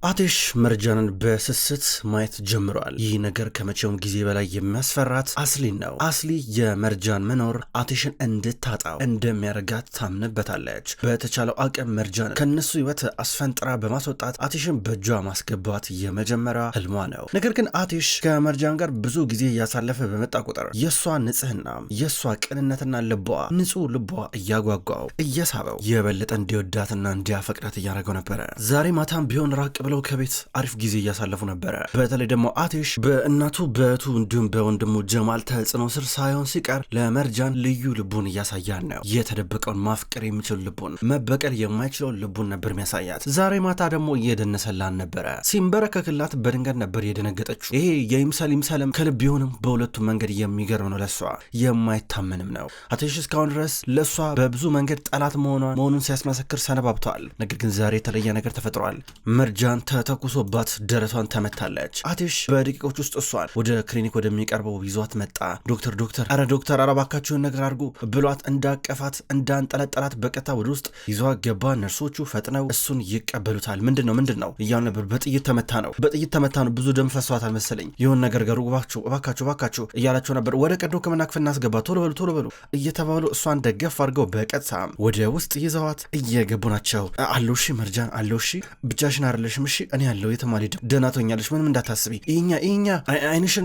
አቴሽ መርጃንን በስስት ማየት ጀምሯል። ይህ ነገር ከመቼውም ጊዜ በላይ የሚያስፈራት አስሊን ነው። አስሊ የመርጃን መኖር አቴሽን እንድታጣው እንደሚያደርጋት ታምንበታለች። በተቻለው አቅም መርጃን ከነሱ ህይወት አስፈንጥራ በማስወጣት አቴሽን በእጇ ማስገባት የመጀመሪያ ህልሟ ነው። ነገር ግን አቴሽ ከመርጃን ጋር ብዙ ጊዜ እያሳለፈ በመጣ ቁጥር የእሷ ንጽህና፣ የእሷ ቅንነትና ልቧ ንጹህ ልቧ እያጓጓው እየሳበው የበለጠ እንዲወዳትና እንዲያፈቅራት እያደረገው ነበረ። ዛሬ ማታም ቢሆን ራቅ ብለው ከቤት አሪፍ ጊዜ እያሳለፉ ነበረ። በተለይ ደግሞ አቴሽ በእናቱ በእህቱ እንዲሁም በወንድሙ ጀማል ተጽዕኖ ስር ሳይሆን ሲቀር ለመርጃን ልዩ ልቡን እያሳያን ነው። የተደበቀውን ማፍቀር የሚችል ልቡን፣ መበቀል የማይችለውን ልቡን ነበር የሚያሳያት። ዛሬ ማታ ደግሞ እየደነሰላን ነበረ። ሲንበረከክላት በድንገት ነበር የደነገጠችው። ይሄ ይምሰልም ከልብ ቢሆንም በሁለቱም መንገድ የሚገርም ነው። ለሷ የማይታመንም ነው። አቴሽ እስካሁን ድረስ ለሷ በብዙ መንገድ ጠላት መሆኑን ሲያስመሰክር ሰነባብተዋል። ነገር ግን ዛሬ የተለየ ነገር ተፈጥሯል። መርጃን ተተኩሶባት ደረቷን ተመታለች። አቴሽ በደቂቃዎች ውስጥ እሷን ወደ ክሊኒክ ወደሚቀርበው ይዟት መጣ። ዶክተር ኧረ እባካችሁን ነገር አድርጉ ብሏት እንዳቀፋት እንዳንጠለጠላት በቀጥታ ወደ ውስጥ ይዟት ገባ። ነርሶቹ ፈጥነው እሱን ይቀበሉታል። ምንድን ነው እያሉ ነበር። በጥይት ተመታ ነው ብዙ ደም ፈሷታል መሰለኝ። የሆነ ነገር ገሩ እባካችሁ እያላቸው ነበር። ወደ ቀዶ ሕክምና ክፍል እናስገባ ቶሎ በሉ እየተባሉ እሷን ደገፍ አድርገው በቀጥታ ወደ ውስጥ ይዘዋት እየገቡ ናቸው። አለውሺ መርጃን አለውሺ ብቻሽን አይደለሽም እሺ እኔ ያለው የተማሊ ደህና ትሆኛለሽ ምንም እንዳታስቢ ይኛ አይንሽ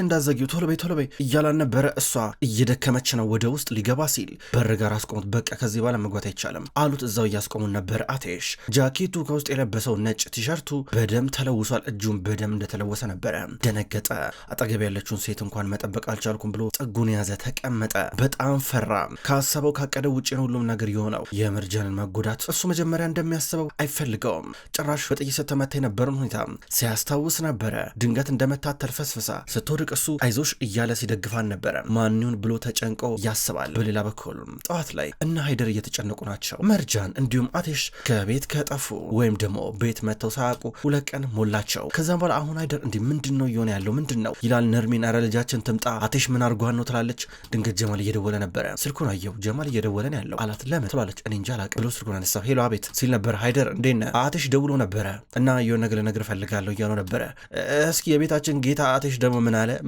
እንዳዘጊው ቶሎ በይ እያላን ነበረ። እሷ እየደከመች ነው። ወደ ውስጥ ሊገባ ሲል በር ጋር አስቆሙት። በቃ ከዚህ በኋላ መግባት አይቻልም አሉት። እዛው እያስቆሙን ነበር። አቴሽ ጃኬቱ ከውስጥ የለበሰው ነጭ ቲሸርቱ በደም ተለውሷል። እጁን በደም እንደተለወሰ ነበረ። ደነገጠ። አጠገብ ያለችውን ሴት እንኳን መጠበቅ አልቻልኩም ብሎ ጥጉን ያዘ፣ ተቀመጠ። በጣም ፈራ። ካሰበው ካቀደው ውጭ ነው ሁሉም ነገር የሆነው። የመርጃንን መጎዳት እሱ መጀመሪያ እንደሚያስበው አይፈልገውም። ጭራሽ በጥይት ስትመታ የነበረውን ሁኔታ ሲያስታውስ ነበረ። ድንገት እንደመታት ተልፈስፍሳ ስትወድቅ እሱ አይዞሽ እያለ ሲደግፋን ነበረ። ማንውን ብሎ ተጨንቆ ያስባል። በሌላ በኩል ጠዋት ላይ እና ሃይደር እየተጨነቁ ናቸው። መርጃን እንዲሁም አቴሽ ከቤት ከጠፉ ወይም ደግሞ ቤት መተው ሳያውቁ 2 ቀን ሞላቸው። ከዛም በኋላ አሁን ሃይደር እንዲህ ምንድን ነው እየሆነ ያለው ምንድን ነው ይላል። ነርሚን ኧረ ልጃችን ትምጣ አቴሽ ምን አርጓን ነው ትላለች። ድንገት ጀማል እየደወለ ነበረ። ስልኩን አየው። ጀማል እየደወለ ነው ያለው አላት። ለምን ትላለች። እኔ እንጃ አላውቅም ብሎ ስልኩን አነሳው። ሄሎ አቤት ሲል ነበር። ሃይደር እንዴት ነህ? አቴሽ ደውሎ ነበረ እና የሆነ ነገር ልነግርህ እፈልጋለሁ እያለው ነበረ። እስኪ የቤታችን ጌታ አቴሽ ደግሞ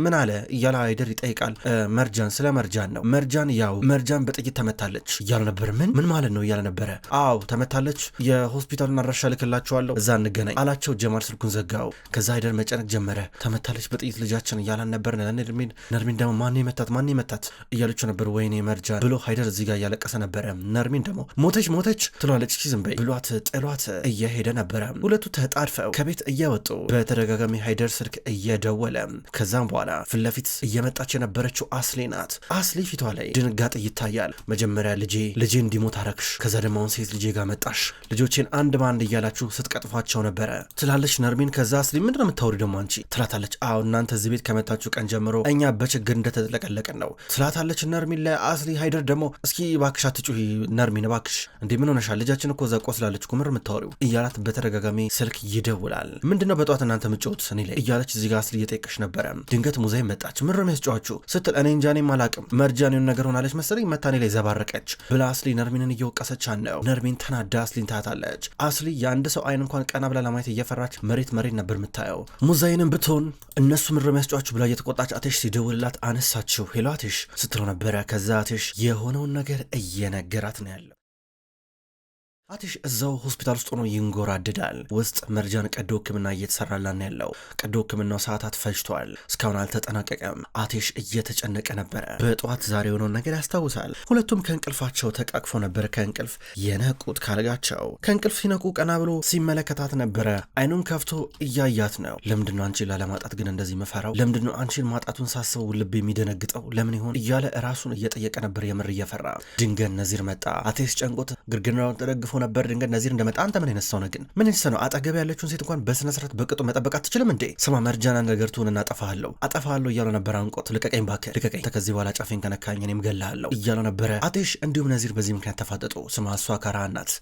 ምን አለ እያለ ሃይደር ይጠይቃል። ስለ መርጃን ነው። መርጃን በጥይት ተመታለች እያሉ ነበር። ምን ማለት ነው እያለ ነበረ። አዎ ተመታለች፣ የሆስፒታሉን አድራሻ ልክላቸዋለሁ እዛ እንገናኝ አላቸው። ጀማል ስልኩን ዘጋው። ከዛ ሃይደር መጨነቅ ጀመረ። ተመታለች በጥይት ልጃችን እያላን ነበር። ነርሚን ደግሞ ማን መታት እያለችው ነበር። ወይኔ መርጃን ብሎ ሃይደር እዚህ ጋር እያለቀሰ ነበረ። ነርሚን ደግሞ ሞተች ትሏለች። ዝም በይ ብሏት ጥሏት እየሄደ ነበረ። ሁለቱ ተጣድፈው ከቤት እየወጡ በተደጋጋሚ ሃይደር ስልክ እየደወለ ከዛም በኋላ ፊት ለፊት እየመጣች የነበረችው አስሊ ናት። አስሊ ፊቷ ላይ ድንጋጤ ይታያል። መጀመሪያ ልጄ እንዲሞት አረግሽ፣ ከዛ ደግሞ አሁን ሴት ልጄ ጋር መጣሽ፣ ልጆቼን አንድ በአንድ እያላችሁ ስትቀጥፏቸው ነበረ ትላለች ነርሚን። ከዛ አስሊ ምንድነው የምታወሪ ደግሞ አንቺ ትላታለች። አዎ እናንተ እዚህ ቤት ከመጣችሁ ቀን ጀምሮ እኛ በችግር እንደተጠለቀለቅን ነው ትላታለች ነርሚን ለአስሊ። ሃይደር ደግሞ እስኪ እባክሽ አትጩሂ ነርሚን እባክሽ፣ እንዴ ምን ሆነሻል? ልጃችን እኮ እዛ ቆስላለች እኮ ምር የምታወሪው እያላት በተደጋጋሚ ስልክ ይደውላል። ምንድነው በጧት እናንተ ምጮት እኔ ላይ እያለች እዚህ ጋር አስሊ እየጠየቀች ነበረ። ድንገት ሙዛይ መጣች። ምን ነው የሚያስጨዋችሁ ስትል እኔ እንጃ እኔም አላቅም መርጃን የሆነ ነገር ሆናለች መሰለኝ መታኔ ላይ ዘባረቀች ብላ አስሊ ነርሚንን እየወቀሰች ነው። ነርሚን ተናዳ አስሊን ታያታለች። አስሊ የአንድ ሰው አይን እንኳን ቀና ብላ ለማየት እየፈራች መሬት ነበር የምታየው። ሙዛይንም ብትሆን እነሱ ምን ነው የሚያስጨዋችሁ ብላ እየተቆጣች አቴሽ ሲደውልላት አነሳችው። ሄሎ አቴሽ ስትለው ነበረ። ከዛ አቴሽ የሆነውን ነገር እየነገራት ነው ያለው። አቴሽ እዛው ሆስፒታል ውስጥ ሆኖ ይንጎራድዳል። ውስጥ መርጃን ቀዶ ሕክምና እየተሰራላን ያለው። ቀዶ ሕክምናው ሰዓታት ፈጅቷል፣ እስካሁን አልተጠናቀቀም። አቴሽ እየተጨነቀ ነበረ። በጠዋት ዛሬ የሆነውን ነገር ያስታውሳል። ሁለቱም ከእንቅልፋቸው ተቃቅፎ ነበር ከእንቅልፍ የነቁት። ካልጋቸው ከእንቅልፍ ሲነቁ ቀና ብሎ ሲመለከታት ነበረ። አይኑን ከፍቶ እያያት ነው። ለምንድነው አንቺን ላለማጣት ግን እንደዚህ መፈራው? ለምንድነው አንቺን ማጣቱን ሳስበው ልብ የሚደነግጠው? ለምን ይሆን እያለ ራሱን እየጠየቀ ነበር የምር እየፈራ። ድንገት ነዚር መጣ። አቴሽ ጨንቆት ግርግናውን ተደግፎ ነበር። ድንገት ነዚር እንደመጣ አንተ ምን አይነት ሰው ነህ ግን? ምን አይነት ሰው ነው? አጠገብ ያለችውን ሴት እንኳን በስነ ስርዓት በቅጡ መጠበቅ አትችልም እንዴ? ስማ መርጃን ነገር ትሁንና አጠፋሃለሁ እያለው ነበር። አንቆት ልቀቀኝ ባክህ ልቀቀኝ፣ ከዚህ በኋላ ጫፌን ከነካኝ እኔም እገልሃለሁ እያለው ነበረ አቴሽ። እንዲሁም ነዚር በዚህ ምክንያት ተፋጠጡ። ስማ እሷ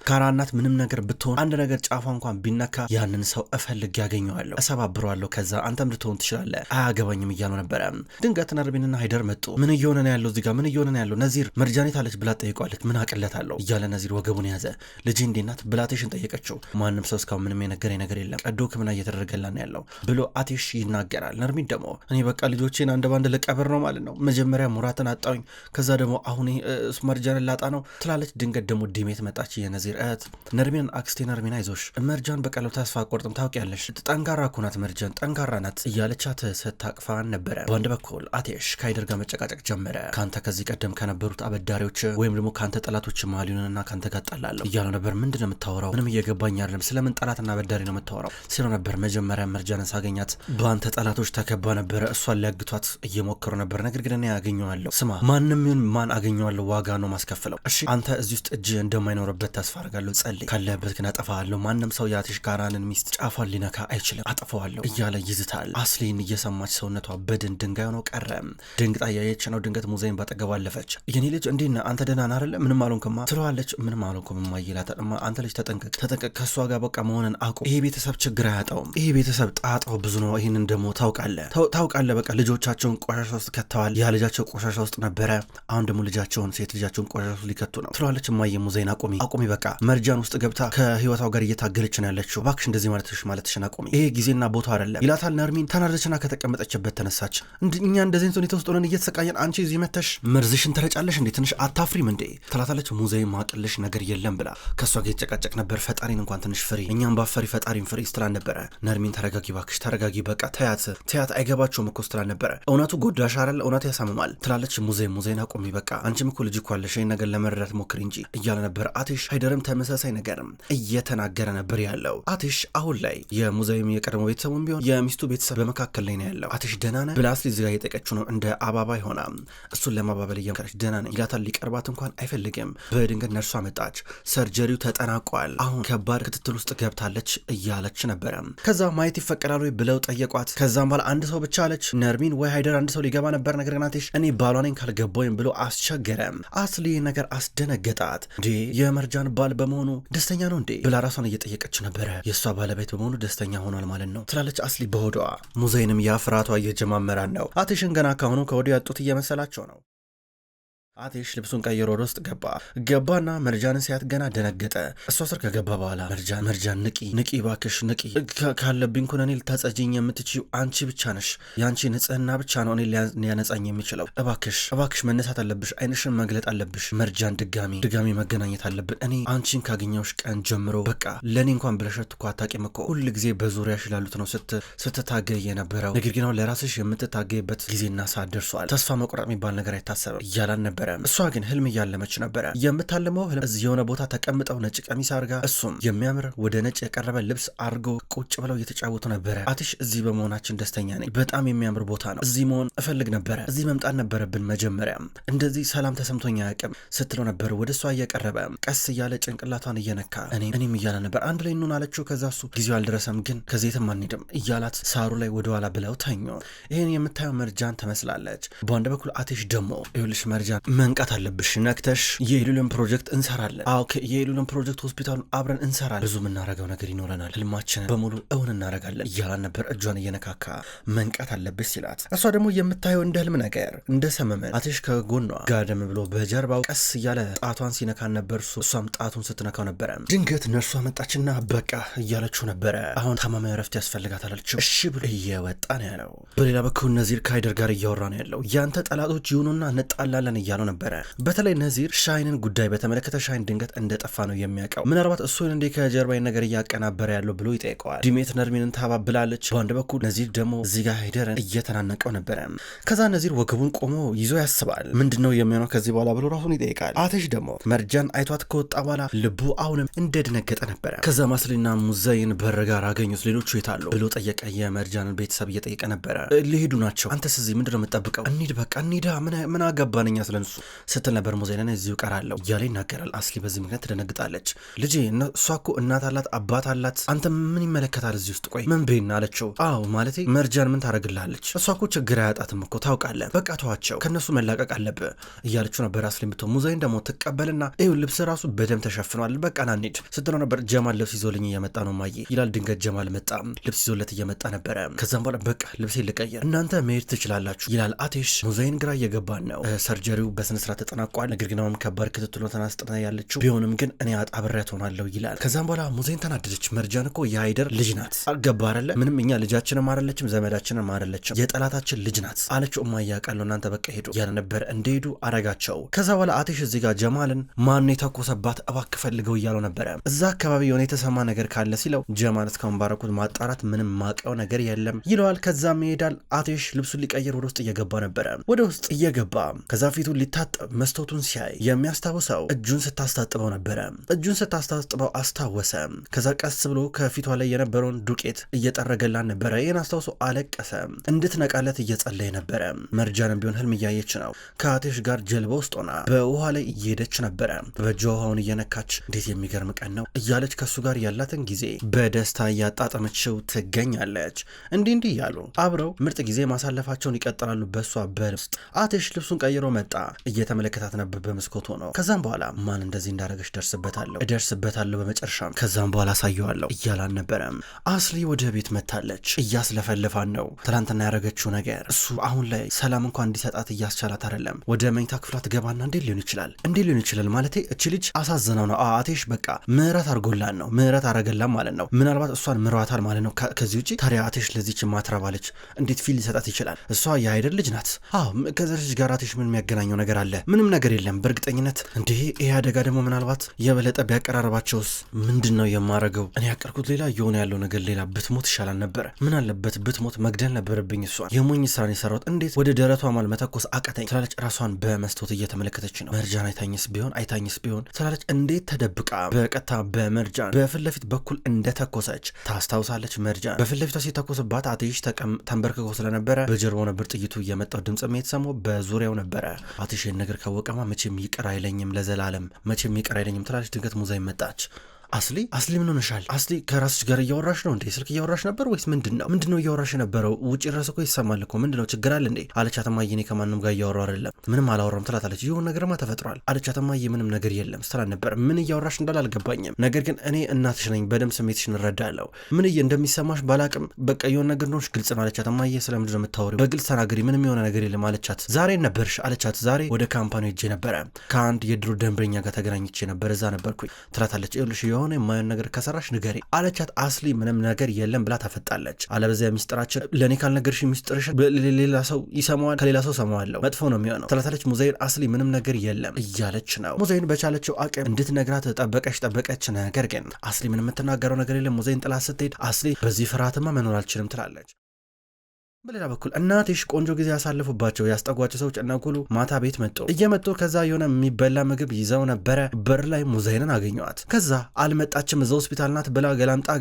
ካራናት ምንም ነገር ብትሆን አንድ ነገር ጫፏ እንኳን ቢነካ ያንን ሰው እፈልግ ያገኘዋለሁ፣ እሰባብረዋለሁ፣ ከዛ አንተም ልትሆን ትችላለህ፣ አያገባኝም እያለው ነበረ። ድንገት ነርሚንና ሃይደር መጡ። ምን እየሆነ ነው ያለው እዚህ ጋር? ምን እየሆነ ነው ያለው? ነዚር መርጃኔት አለች ብላ ጠይቋለች። ምን አቅለታለሁ እያለ ነዚር ወገቡን ያዘ። ልጄ እንዴት ናት ብላ አቴሽን ጠየቀችው። ማንም ሰው እስካሁን ምንም የነገረኝ ነገር የለም፣ ቀዶ ሕክምና እየተደረገላት ነው ያለው ብሎ አቴሽ ይናገራል። ነርሚን ደግሞ እኔ በቃ ልጆቼን አንድ ባንድ ልቀብር ነው ማለት ነው። መጀመሪያ ሙራትን አጣውኝ፣ ከዛ ደግሞ አሁን መርጃንን ላጣ ነው ትላለች። ድንገት ደግሞ ዲሜት መጣች፣ የነዚር እህት። ነርሚን አክስቴ ነርሚን አይዞሽ፣ መርጃን በቀለው ተስፋ አቆርጥም፣ ታውቂያለሽ ጠንካራ እኮ ናት መርጃን፣ ጠንካራ ናት እያለቻት ስታቅፋን ነበረ። በአንድ በኩል አቴሽ ከሀይደር ጋር መጨቃጨቅ ጀመረ። ከአንተ ከዚህ ቀደም ከነበሩት አበዳሪዎች ወይም ደግሞ ከአንተ ጠላቶች መሀሊውንና ከአንተ ጋር ጠላለሁ እያሉ ነበር። ምንድን ነው የምታወራው? ምንም እየገባኝ አይደለም። ስለምን ጠላትና አበዳሪ ነው የምታወራው ሲለው ነበር። መጀመሪያ መርጃንን ሳገኛት በአንተ ጠላቶች ተከባ ነበረ። እሷን ሊያግቷት እየሞከሩ ነበር። ነገር ግን እኔ አገኘዋለሁ። ስማ፣ ማንም ይሁን ማን አገኘዋለሁ፣ ዋጋ ነው ማስከፍለው። እሺ አንተ እዚህ ውስጥ እጅ እንደማይኖርበት ተስፋ አድርጋለሁ። ጸልይ፣ ካለህበት ግን አጠፋሃለሁ። ማንም ሰው የአቴሽ ጋራንን ሚስት ጫፏን ሊነካ አይችልም፣ አጠፋዋለሁ እያለ ይዝታል። አስሊን እየሰማች ሰውነቷ በድን ድንጋይ ሆኖ ቀረ። ድንግጣ እያየች ነው። ድንገት ሙዛይን ባጠገቡ አለፈች። የኔ ልጅ እንዴት ነህ አንተ? ደህና ነህ አይደለ? ምንም አልሆንክማ ትለዋለች። ምንም አልሆንኩም እማዬ ይላታል። አንተ ልጅ ተጠንቀቅ፣ ከእሷ ጋር በቃ መሆንን አቁም። ይሄ ቤተሰብ ችግር አያጣውም። ይሄ ቤተሰብ ጣጣው ብዙ ነው። ይህንን ደግሞ ታውቃለህ። በቃ ልጆቻቸውን ቆሻሻ ውስጥ ከተዋል። ያ ልጃቸው ቆሻሻ ውስጥ ነበረ፣ አሁን ደግሞ ሴት ልጃቸውን ቆሻሻ ውስጥ ሊከቱ ነው ትለዋለች። እማዬ ሙዛይን አቁሚ በቃ መርጃን ውስጥ ገብታ ከህይወቷ ጋር እየታገለች ነው ያለችው። እባክሽ እንደዚህ ማለትሽን አቁሚ፣ ይሄ ጊዜና ቦታ አይደለም ይላታል። ነርሚን ተናደደችና ከተቀመጠችበት ተነሳች። እኛ እንደዚህ ሁኔታ ውስጥ ሆነን እየተሰቃየን አንቺ እዚህ መተሽ መርዝሽን ትረጫለሽ እንዴ? ትንሽ አታፍሪም እንዴ? ትላታለች። ሙዛይን ማቅልሽ ነገር የለም ብላ ከእሷ ጋር የተጨቃጨቅ ነበር። ፈጣሪን እንኳን ትንሽ ፍሪ፣ እኛም ባፈሪ ፈጣሪን ፍሪ ስትላን ነበረ። ነርሚን ተረጋጊ እባክሽ ተረጋጊ፣ በቃ ተያት አይገባቸውም እኮ ስትላን ነበረ። እውነቱ ጎዳሽ አይደል? እውነቱ ያሳምማል ትላለች። ሙዛይን አቁሚ በቃ አንቺም እኮ ልጅ እኮ አለሽ፣ ይህን ነገር ለመረዳት ሞክሪ እንጂ እያለ ነበር አቴሽ። ሀይደርም ተመሳሳይ ነገርም እየተናገረ ነበር ያለው። አቴሽ አሁን ላይ የሙዛይም የቀድሞ ቤተሰቡም ቢሆን የሚስቱ ቤተሰብ በመካከል ላይ ነው ያለው። አቴሽ ደህና ነህ ብላ አስሊ እዚህ ጋር እየጠየቀችው ነው። እንደ አባባይ ሆና እሱን ለማባበል እየመከረች ደህና ነኝ ይላታል። ሊቀርባት እንኳን አይፈልግም። በድንገት ነርሷ መጣች። ሰርጀሪው ተጠናቋል፣ አሁን ከባድ ክትትል ውስጥ ገብታለች እያለች ነበረ። ከዛ ማየት ይፈቀዳል ወይ ብለው ጠየቋት። ከዛም በኋላ አንድ ሰው ብቻ አለች ነርሚን። ወይ ሀይደር አንድ ሰው ሊገባ ነበር፣ ነገር ግን አቴሽ እኔ ባሏ ነኝ ካልገባኝ ብሎ አስቸገረ። አስሊ ነገር አስደነገጣት። እንዴ የመርጃን ባል በመሆኑ ደስተኛ ነው እንዴ ብላ ራሷን እየጠየቀች ነበረ። የእሷ ባለቤት በመሆኑ ደስተኛ ሆኗል ማለት ነው ትላለች አስሊ በሆዷ። ሙዛይንም ያ ፍርሃቷ እየጀማመራን ነው። አቴሽን ገና ካሁኑ ከወዲሁ ያጡት እየመሰላቸው ነው። አቴሽ ልብሱን ቀይሮ ወደ ውስጥ ገባና መርጃንን ሲያት ገና ደነገጠ። እሷ ስር ከገባ በኋላ መርጃን ንቂ ባክሽ ንቂ፣ ካለብኝ ኩነኔ ልታጸጅኝ የምትችይው አንቺ ብቻ ነሽ። የአንቺ ንጽህና ብቻ ነው እኔ ሊያነጻኝ የሚችለው። እባክሽ መነሳት አለብሽ፣ አይንሽን መግለጥ አለብሽ። መርጃን ድጋሚ መገናኘት አለብን። እኔ አንቺን ካገኘሁሽ ቀን ጀምሮ በቃ ለእኔ እንኳን ብለሸት እኮ አታውቂም እኮ ሁል ጊዜ በዙሪያሽ ላሉት ነው ስትታገይ የነበረው። ነገር ግን ለራስሽ የምትታገይበት ጊዜና ሰዓት ደርሷል። ተስፋ መቁረጥ የሚባል ነገር አይታሰብም እያላን ነበረ። እሷ ግን ህልም እያለመች ነበረ። የምታልመው ህልም እዚህ የሆነ ቦታ ተቀምጠው ነጭ ቀሚስ አርጋ እሱም የሚያምር ወደ ነጭ የቀረበ ልብስ አርጎ ቁጭ ብለው እየተጫወቱ ነበረ። አቴሽ እዚህ በመሆናችን ደስተኛ ነኝ፣ በጣም የሚያምር ቦታ ነው፣ እዚህ መሆን እፈልግ ነበረ፣ እዚህ መምጣት ነበረብን፣ መጀመሪያም እንደዚህ ሰላም ተሰምቶኛ አያውቅም ስትለው ነበር። ወደ እሷ እየቀረበ ቀስ እያለ ጭንቅላቷን እየነካ እኔም እያለ ነበር። አንድ ላይ እንሆን አለችው። ከዛ እሱ ጊዜው አልደረሰም ግን ከዜትም አንሄድም እያላት ሳሩ ላይ ወደኋላ ብለው ተኙ። ይህን የምታየው መርጃን ትመስላለች። በአንድ በኩል አቴሽ ደግሞ ይኸውልሽ መርጃን መንቃት አለብሽ፣ ነክተሽ የኢሉልን ፕሮጀክት እንሰራለን። የኢሉልን ፕሮጀክት ሆስፒታሉን አብረን እንሰራለን፣ ብዙ የምናረገው ነገር ይኖረናል፣ ህልማችንን በሙሉ እውን እናረጋለን እያላን ነበር። እጇን እየነካካ መንቃት አለብሽ ሲላት፣ እሷ ደግሞ የምታየው እንደ ህልም ነገር እንደ ሰመመን አቴሽ ከጎኗ ጋደም ብሎ በጀርባው ቀስ እያለ ጣቷን ሲነካን ነበር። እሷም ጣቱን ስትነካው ነበረ። ድንገት ነርሷ መጣችና በቃ እያለችው ነበረ። አሁን ታማሚ ረፍት ያስፈልጋታል አለችው። እሺ ብሎ እየወጣ ነው ያለው። በሌላ በኩል ነዚር ከሀይደር ጋር እያወራ ነው ያለው። ያንተ ጠላቶች ይሁኑና እንጣላለን እያለው ነበረ። በተለይ ነዚር ሻይንን ጉዳይ በተመለከተ ሻይን ድንገት እንደጠፋ ነው የሚያውቀው። ምናልባት እሱን እንዴ ከጀርባይን ነገር እያቀናበረ ያለው ብሎ ይጠይቀዋል። ዲሜት ነርሚንን ታባብላለች። በአንድ በኩል ነዚር ደግሞ እዚህ ጋር ሀይደርን እየተናነቀው ነበረ። ከዛ ነዚር ወገቡን ቆሞ ይዞ ያስባል። ምንድነው የሚሆነው ከዚህ በኋላ ብሎ ራሱን ይጠይቃል። አቴሽ ደግሞ መርጃን አይቷት ከወጣ በኋላ ልቡ አሁንም እንደደነገጠ ነበረ። ከዛ ማስሊና ሙዛይን በር ጋር አገኙት። ሌሎቹ የታሉ ብሎ ጠየቀ። የመርጃንን ቤተሰብ እየጠየቀ ነበረ። ሊሄዱ ናቸው። አንተስ እዚህ ምንድነው የምጠብቀው? እንሂድ በቃ እንሂዳ፣ ምን አገባንኛ ስለነሱ ስትል ነበር። ሙዛይን እዚሁ ቀራለሁ እያለ ይናገራል። አስሊ በዚህ ምክንያት ትደነግጣለች። ልጄ እሷ እኮ እናት አላት አባት አላት፣ አንተ ምን ይመለከታል እዚህ ውስጥ? ቆይ ምን ቤና አለችው። አዎ ማለቴ መርጃን ምን ታደርግልሃለች? እሷ እኮ ችግር አያጣትም እኮ ታውቃለህ፣ በቃ ተዋቸው፣ ከነሱ መላቀቅ አለብህ እያለችው ነበር። አስሊ ብቶ ሙዛይን ደግሞ ትቀበልና ይኸው ልብስ ራሱ በደም ተሸፍኗል፣ በቃ ና እንሂድ ስትለው ነበር። ጀማል ልብስ ይዞልኝ እየመጣ ነው ማየ ይላል። ድንገት ጀማል መጣ። ልብስ ይዞለት እየመጣ ነበረ። ከዛም በኋላ በቃ ልብሴ ልቀየር እናንተ መሄድ ትችላላችሁ ይላል አቴሽ። ሙዛይን ግራ እየገባን ነው። ሰርጀሪው በስነስርዓት ተጠናቋል። ነገር ግን አሁን ከባድ ክትትሎ ተናስጥና ያለችው ቢሆንም ግን እኔ አብሬያት ሆናለሁ ይላል። ከዛም በኋላ ሙዜን ተናደደች። መርጃን እኮ የሀይደር ልጅ ናት አልገባ አይደለ? ምንም እኛ ልጃችንም አይደለችም ዘመዳችንም አይደለችም የጠላታችን ልጅ ናት አለችው። እማያውቃለሁ እናንተ በቃ ሄዱ ያለ ነበር እንደሄዱ አረጋቸው። ከዛ በኋላ አቴሽ እዚህ ጋር ጀማልን ማን የተኮሰባት እባክህ ፈልገው እያለው ነበረ። እዛ አካባቢ የሆነ የተሰማ ነገር ካለ ሲለው ጀማል እስካሁን ባረኩት ማጣራት ምንም ማቀው ነገር የለም ይለዋል። ከዛም ይሄዳል። አቴሽ ልብሱን ሊቀይር ወደ ውስጥ እየገባ ነበረ። ወደ ውስጥ እየገባ ከዛ ፊቱን ሊታጠብ መስታወቱን ሲያይ የሚያስታውሰው እጁን ስታስታጥበው ነበረ። እጁን ስታስታጥበው አስታወሰ። ከዛ ቀስ ብሎ ከፊቷ ላይ የነበረውን ዱቄት እየጠረገላን ነበረ። ይህን አስታውሶ አለቀሰ። እንድትነቃለት እየጸለየ ነበረ። መርጃንም ቢሆን ህልም እያየች ነው። ከአቴሽ ጋር ጀልባ ውስጥ ሆና በውሃ ላይ እየሄደች ነበረ። በእጇ ውሃውን እየነካች እንዴት የሚገርም ቀን ነው እያለች ከሱ ጋር ያላትን ጊዜ በደስታ እያጣጠመችው ትገኛለች። እንዲህ እያሉ አብረው ምርጥ ጊዜ ማሳለፋቸውን ይቀጥላሉ። በሷ በር ውስጥ አቴሽ ልብሱን ቀይሮ መጣ። እየተመለከታት ነበር በመስኮት ሆኖ። ከዛም በኋላ ማን እንደዚህ እንዳረገች እደርስበታለሁ በመጨረሻም ከዛም በኋላ አሳየዋለሁ እያላን ነበረ። አስሊ ወደ ቤት መታለች። እያስለፈልፋን ነው። ትናንትና ያረገችው ነገር እሱ አሁን ላይ ሰላም እንኳን እንዲሰጣት እያስቻላት አይደለም። ወደ መኝታ ክፍሏ ትገባና እንዴት ሊሆን ይችላል ማለቴ እቺ ልጅ አሳዝነው ነው። አቴሽ በቃ ምህረት አርጎላን ነው ምህረት አረገላን ማለት ነው። ምናልባት እሷን ምሯታል ማለት ነው። ከዚህ ውጪ ታዲያ አቴሽ ለዚች ማትረባለች እንዴት ፊል ሊሰጣት ይችላል? እሷ የሀይደር ልጅ ናት። ከዚህ ልጅ ጋር አቴሽ ምን የሚያገናኘው ነገር አለ? ምንም ነገር የለም በእርግጠኝነት። እንዴ ይሄ አደጋ ደግሞ ምናልባት የበለጠ ቢያቀራረባቸውስ? ምንድን ነው የማረገው? እኔ ያቀርኩት ሌላ እየሆነ ያለው ነገር ሌላ። ብትሞት ይሻላል ነበር። ምን አለበት ብትሞት? መግደል ነበረብኝ እሷን። የሞኝ ስራን የሰራሁት እንዴት ወደ ደረቷ ማል መተኮስ አቀተኝ ትላለች። ራሷን በመስታወት እየተመለከተች ነው። መርጃን አይታኝስ ቢሆን ትላለች። እንዴት ተደብቃ በቀጥታ በመርጃን በፊት ለፊት በኩል እንደተኮሰች ታስታውሳለች። መርጃን በፊት ለፊቷ ሲተኮስባት አቴሽ ተንበርክኮ ስለነበረ በጀርባው ነበር ጥይቱ እየመጣው ድምጽ የተሰማው በዙሪያው ነበረ። አቴሽ ነገር ካወቀማ መቼም ይቅር አይለኝም ለዘላለም መቼም ይቅር አይለኝም ትላለች። ድንገት ሙዛ ይመጣች። አስሊ ምን ሆነሻል? አስሊ ከራስሽ ጋር እያወራሽ ነው እንዴ? ስልክ እያወራሽ ነበር ወይስ ምንድነው እያወራሽ የነበረው? ውጪ ድረስ እኮ ይሰማል እኮ ምንድነው ችግር አለ እንዴ? አለቻት። እማዬ እኔ ከማንም ጋር እያወራሁ አይደለም ምንም አላወራም ትላታለች። ይሁን ነገርማ ተፈጥሯል አለቻት። እማዬ ምንም ነገር የለም ስትላት ነበር። ምን እያወራሽ እንዳለ አልገባኝም፣ ነገር ግን እኔ እናትሽ ነኝ በደም ስሜትሽን እረዳለሁ። ምን እንደሚሰማሽ ባላቅም በቃ የሆነ ነገር እንደሆንሽ ግልጽ ነው አለቻት። እማዬ ስለምንድነው የምታወሪው? በግልጽ ተናገሪ፣ ምንም የሆነ ነገር የለም አለቻት። ዛሬ ነበርሽ አለቻት። ዛሬ ወደ ካምፓኒ ሄጄ ነበረ፣ ከአንድ የድሮ ደንበኛ ጋር ተገናኝቼ ነበር፣ እዛ ነበርኩኝ ትላታለች። ይኸውልሽ የሆነ የማየውን ነገር ሰራሽ ንገሪ አለቻት። አስሊ ምንም ነገር የለም ብላ ተፈጣለች። አለበዚያ ሚስጥራችን ለኔ ካልነገርሽ ሚስጥርሽ ሌላ ሰው ይሰማዋል፣ ከሌላ ሰው ሰማዋለሁ፣ መጥፎ ነው የሚሆነው ትላታለች። ሙዘይን አስሊ ምንም ነገር የለም እያለች ነው። ሙዘይን በቻለችው አቅም እንድትነግራት ጠበቀች። ነገር ግን አስሊ ምንም የምትናገረው ነገር የለም። ሙዘይን ጥላት ስትሄድ አስሊ በዚህ ፍርሃትማ መኖር አልችልም ትላለች። በሌላ በኩል እናቴሽ ቆንጆ ጊዜ ያሳልፉባቸው ያስጠጓቸው ሰዎች እናኩሉ ማታ ቤት እየመጡ ከዛ የሆነ የሚበላ ምግብ ይዘው ነበረ። በር ላይ ሙዘይንን አገኘዋት። ከዛ አልመጣችም እዛ ሆስፒታል ናት ብላ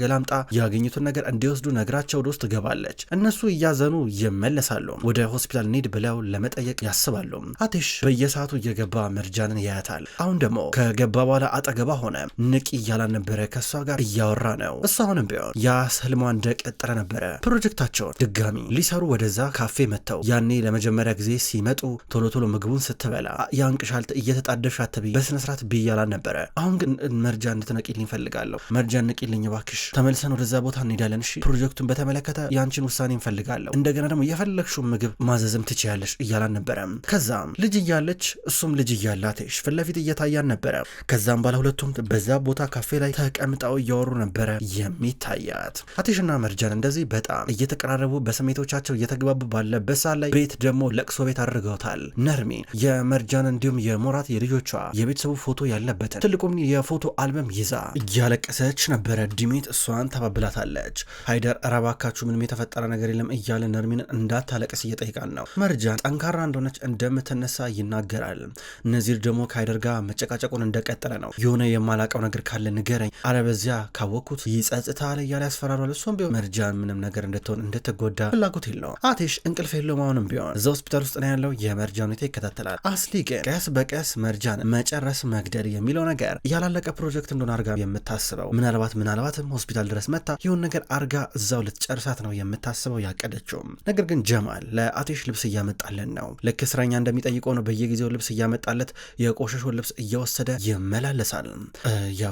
ገላምጣ ያገኙትን ነገር እንዲወስዱ ነግራቸው ወደ ውስጥ ገባለች። እነሱ እያዘኑ ይመለሳሉ። ወደ ሆስፒታል እንሂድ ብለው ለመጠየቅ ያስባሉ። አቴሽ በየሰዓቱ እየገባ መርጃንን ያያታል። አሁን ደግሞ ከገባ በኋላ አጠገባ ሆነ። ንቂ እያላን ነበረ፣ ከእሷ ጋር እያወራ ነው። እሷ አሁንም ቢሆን ያ ህልሟ እንደቀጠለ ነበረ። ፕሮጀክታቸውን ድጋሚ ሰሩ ወደዛ ካፌ መጥተው ያኔ ለመጀመሪያ ጊዜ ሲመጡ ቶሎ ምግቡን ስትበላ ያንቅሻል እየተጣደፍሽ አትበይ በስነ ስርዓት ብያላን ነበረ። አሁን ግን መርጃ እንድትነቂልኝ ፈልጋለሁ። መርጃ ንቂልኝ ባክሽ፣ ተመልሰን ወደዛ ቦታ እንሄዳለን። እሺ ፕሮጀክቱን በተመለከተ ያንቺን ውሳኔ እንፈልጋለሁ። እንደገና ደግሞ የፈለግሽው ምግብ ማዘዝም ትችያለሽ እያላን ነበረ። ከዛም ልጅ እያለች እሱም ልጅ እያላትሽ ፊት ለፊት እየታያን ነበረ። ከዛም ባለ ሁለቱም በዛ ቦታ ካፌ ላይ ተቀምጠው እያወሩ ነበረ የሚታያት። አቴሽና መርጃን እንደዚህ በጣም እየተቀራረቡ በስሜቶቻቸው እየተግባቡ ባለበት ሰዓት ላይ ቤት ደግሞ ለቅሶ ቤት አድርገውታል። ነርሚን የመርጃን እንዲሁም የሞራት የልጆቿ የቤተሰቡ ፎቶ ያለበትን ትልቁም የፎቶ አልበም ይዛ እያለቀሰች ነበረ። ዲሜት እሷን ተባብላታለች። ሃይደር እባካችሁ ምንም የተፈጠረ ነገር የለም እያለ ነርሚንን እንዳታለቅስ እየጠይቃን ነው። መርጃን ጠንካራ እንደሆነች እንደምትነሳ ይናገራል። ነዚር ደግሞ ከሃይደር ጋር መጨቃጨቁን እንደቀጠለ ነው። የሆነ የማላቀው ነገር ካለ ንገረኝ አለበዚያ ካወቅኩት ይጸጽታል እያለ ያስፈራሯል። እሷም ቢሆን መርጃን ምንም ነገር እንድትሆን እንድትጎዳ ፍላጎት የለውም። አቴሽ እንቅልፍ የለውም። አሁንም ቢሆን እዛ ሆስፒታል ውስጥ ነው ያለው። የመርጃን ሁኔታ ይከታተላል። አስሊ ግን ቀስ በቀስ መርጃን መጨረስ መግደል የሚለው ነገር ያላለቀ ፕሮጀክት እንደሆነ አርጋ የምታስበው ምናልባትም ሆስፒታል ድረስ መታ ይሁን ነገር አርጋ እዛው ልትጨርሳት ነው የምታስበው ያቀደችውም። ነገር ግን ጀማል ለአቴሽ ልብስ እያመጣለን ነው። ልክ እስረኛ እንደሚጠይቀው ነው። በየጊዜው ልብስ እያመጣለት የቆሸሸውን ልብስ እየወሰደ ይመላለሳል።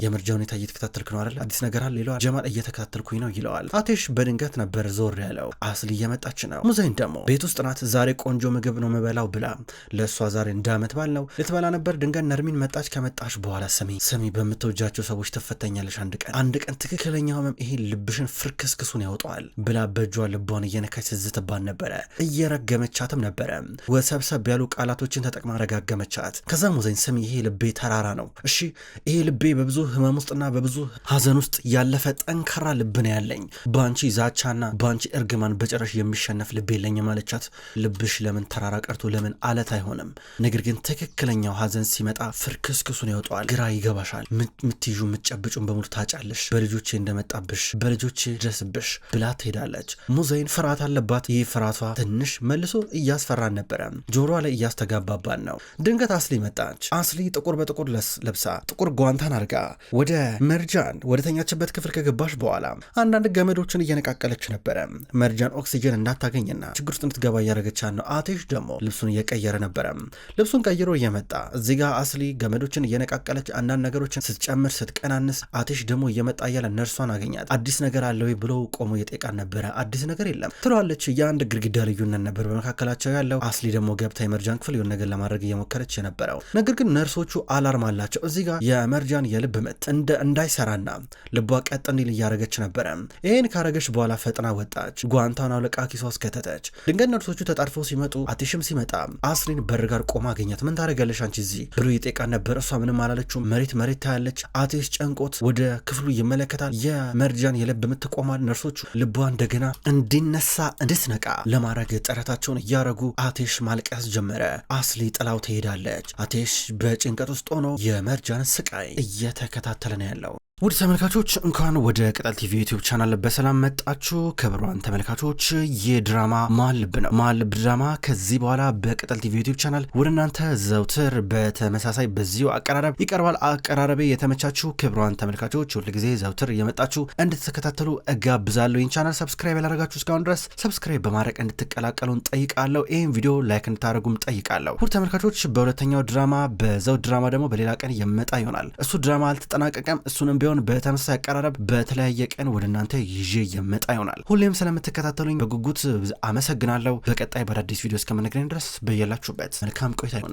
የመርጃን ሁኔታ እየተከታተልክ ነው አይደል? አዲስ ነገር አለ ይለዋል። ጀማል እየተከታተልኩኝ ነው ይለዋል። አቴሽ በድንገት ነበር ዞር ያለው። አስሊ እየመጣ እየመጣች ነው። ሙዘይን ደግሞ ቤት ውስጥ ናት። ዛሬ ቆንጆ ምግብ ነው መበላው ብላ ለእሷ ዛሬ እንዳመት ባል ነው ልትበላ ነበር። ድንገት ነርሚን መጣች። ከመጣች በኋላ ስሚ በምትወጃቸው ሰዎች ትፈተኛለሽ አንድ ቀን ትክክለኛው ህመም ይሄ ልብሽን ፍርክስክሱን ያወጣዋል ብላ በእጇ ልቧን እየነካች ስትዝትባን ነበረ። እየረገመቻትም ነበረ። ወሰብሰብ ያሉ ቃላቶችን ተጠቅማ ረጋገመቻት። ከዛ ሙዘይን ስሚ ይሄ ልቤ ተራራ ነው። እሺ ይሄ ልቤ በብዙ ህመም ውስጥና በብዙ ሀዘን ውስጥ ያለፈ ጠንካራ ልብ ነው ያለኝ። ባንቺ ዛቻና ባንቺ እርግማን በጨረሽ የሚሸነፍ ልብ የለኝም አለቻት። ልብሽ ለምን ተራራ ቀርቶ ለምን አለት አይሆንም? ነገር ግን ትክክለኛው ሀዘን ሲመጣ ፍርክስክሱን ያወጣዋል። ግራ ይገባሻል። ምትይዡ ምትጨብጩን በሙሉ ታጫለሽ። በልጆቼ እንደመጣብሽ በልጆቼ ድረስብሽ ብላ ትሄዳለች። ሙዘይን ፍርሃት አለባት። ይህ ፍርሃቷ ትንሽ መልሶ እያስፈራን ነበረ። ጆሮዋ ላይ እያስተጋባባን ነው። ድንገት አስሊ መጣች። አስሊ ጥቁር በጥቁር ለብሳ ጥቁር ጓንታን አርጋ ወደ መርጃን ወደ ተኛችበት ክፍል ከገባሽ በኋላ አንዳንድ ገመዶችን እየነቃቀለች ነበረ። መርጃን ኦክሲጅን እንዳታገኝና ችግር ውስጥ እንድትገባ እያደረገቻት ነው። አቴሽ ደግሞ ልብሱን እየቀየረ ነበረ። ልብሱን ቀይሮ እየመጣ እዚህ ጋር አስሊ ገመዶችን እየነቃቀለች አንዳንድ ነገሮችን ስትጨምር ስትቀናንስ፣ አቴሽ ደግሞ እየመጣ እያለ ነርሷን አገኛት። አዲስ ነገር አለ ወይ ብሎ ቆሞ የጠየቃት ነበረ። አዲስ ነገር የለም ትለዋለች። የአንድ ግድግዳ ልዩነት ነበር በመካከላቸው ያለው። አስሊ ደግሞ ገብታ የመርጃን ክፍል የሆነ ነገር ለማድረግ እየሞከረች የነበረው ነገር ግን ነርሶቹ አላርም አላቸው። እዚህ ጋር የመርጃን የልብ ምት እንዳይሰራና ልቧ ቀጥ እንዲል እያረገች ነበረ። ይህን ካረገች በኋላ ፈጥና ወጣች። ጓንታን አውልቃ ኪሷ ውስጥ ከተተች። ድንገት ነርሶቹ ተጣድፈው ሲመጡ አቴሽም ሲመጣ አስሊን በር ጋር ቆማ አገኛት። ምን ታደርጋለሽ አንቺ እዚህ ብሎ የጠየቃት ነበር። እሷ ምንም አላለችው። መሬት ታያለች። አቴሽ ጨንቆት ወደ ክፍሉ ይመለከታል። የመርጃን የልብ ምት ቆሟል። ነርሶቹ ልቧ እንደገና እንዲነሳ እንድትነቃ ለማድረግ ጥረታቸውን እያረጉ አቴሽ ማልቀስ ጀመረ። አስሊ ጥላው ትሄዳለች። አቴሽ በጭንቀት ውስጥ ሆኖ የመርጃን ስቃይ እየተከታተለ ነው ያለው። ውድ ተመልካቾች እንኳን ወደ ቅጠል ቲቪ ዩቲዩብ ቻናል በሰላም መጣችሁ። ክቡራን ተመልካቾች የድራማ መሀል ልብ ነው። መሀል ልብ ድራማ ከዚህ በኋላ በቅጠል ቲቪ ዩቲዩብ ቻናል ወደ እናንተ ዘውትር በተመሳሳይ በዚሁ አቀራረብ ይቀርባል። አቀራረቤ የተመቻችሁ ክቡራን ተመልካቾች ሁልጊዜ ዘውትር እየመጣችሁ እንድትከታተሉ እጋብዛለሁ። ይህን ቻናል ሰብስክራይብ ያላረጋችሁ እስካሁን ድረስ ሰብስክራይብ በማድረግ እንድትቀላቀሉን ጠይቃለሁ። ይህን ቪዲዮ ላይክ እንድታደርጉም ጠይቃለሁ። ውድ ተመልካቾች በሁለተኛው ድራማ በዘውድ ድራማ ደግሞ በሌላ ቀን የመጣ ይሆናል። እሱ ድራማ አልተጠናቀቀም። እሱንም ቢሆን በተመሳሳይ አቀራረብ በተለያየ ቀን ወደ እናንተ ይዤ የመጣ ይሆናል። ሁሌም ስለምትከታተሉኝ በጉጉት አመሰግናለሁ። በቀጣይ በአዳዲስ ቪዲዮ እስከምንገናኝ ድረስ በያላችሁበት መልካም ቆይታ ይሁን።